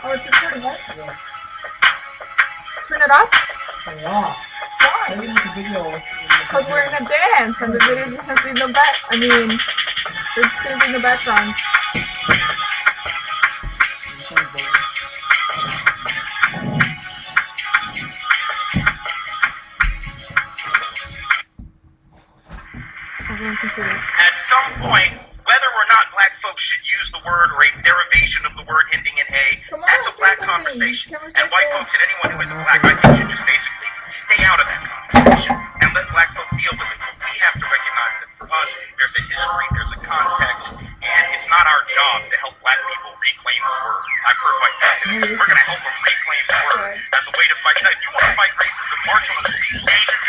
Oh, it's recording, right? Yeah. Turn it off? Turn it off. Why? Maybe in the video. Because we're gonna dance and the video's gonna be in the back. I mean, we're just gonna be in the background. At some point, whether or not black folks should use the word or a derivation of the word ending in A, that's a black conversation. And white folks and anyone who isn't black, I think, should just basically stay out of that conversation and let black folk deal with it. But we have to recognize that for us, there's a history, there's a context, and it's not our job to help black people reclaim the word. I've heard white folks say that. We're going to help them reclaim the word as a way to fight. If you want to fight racism, march on the police station.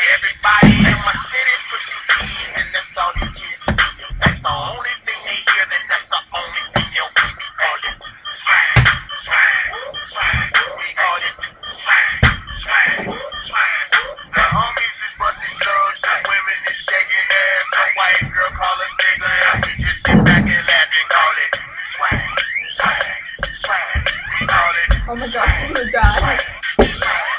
Everybody in my city pushing keys, and that's all these kids see. That's the only thing they hear, then that's the only thing they'll be. Call it swag, swag, swag. We call it swag, swag, swag. The homies is busting slugs, the women is shaking ass. A white girl call us nigga, and we just sit back and laugh and call it swag, swag, swag. We call it Oh my god, I'm gonna die.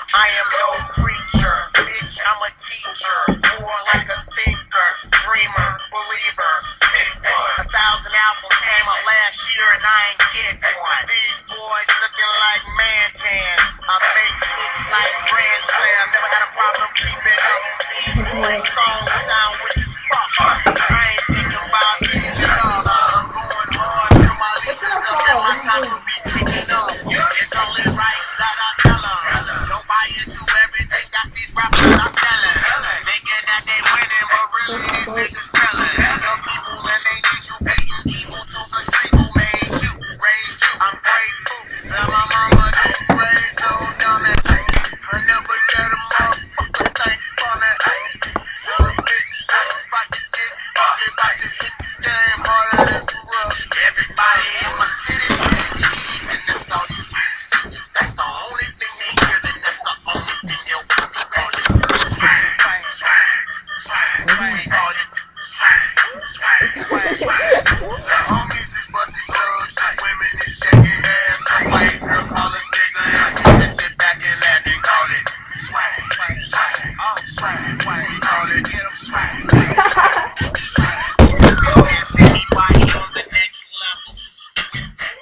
I am no preacher, bitch, I'm a teacher. More like a thinker, dreamer, believer. 1,000 albums came out last year and I ain't get one. These boys looking like Mantan. I make hits like Grand Slam. Never had a problem keeping up. These boys' songs sound weak as fuck. I ain't thinking about these enough. I'm going hard till my leases up and my time will be picking up. It's only right that I tell them. Don't buy into everything that these rappers are selling. Thinking that they winning, but really these niggas felling. Young people and they need you beating evil to the street who made you, raised you. I'm grateful that my mama didn't raise no dummy. I never let a motherfucker think for me. Tell a bitch that it's about to get fucking, about to hit the game harder than some rough. Everybody in my city pushing cheese, and that's all these kids see. That's the only thing they hear, then that's the only thing they'll be calling. Swag, swag, swag, swag. We call it swag, swag, swag, swag. The homies is busting slugs, the women is shaking ass. A white girl call us nigga, and we just sit back and laugh and call it swag, swag, swag, swag. We call it swag, swag, swag. Is anybody on the next level?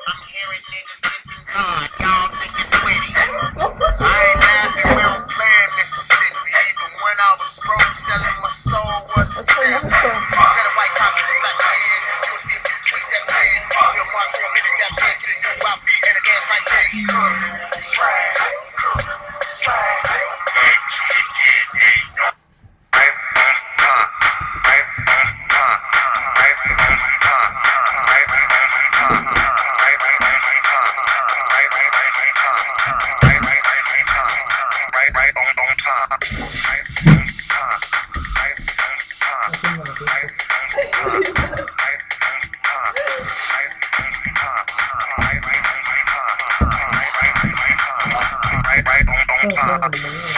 I'm hearing niggas missing God. Y'all think it's witty. I ain't laughing, we don't play in Mississippi. Even when I was broke, selling my soul wasn't fair. Let a white cop to the black head. You'll see a few tweets that said, we'll march for a minute, that's it. Get a new outfit and a dance like this. Swag, swag. Oh,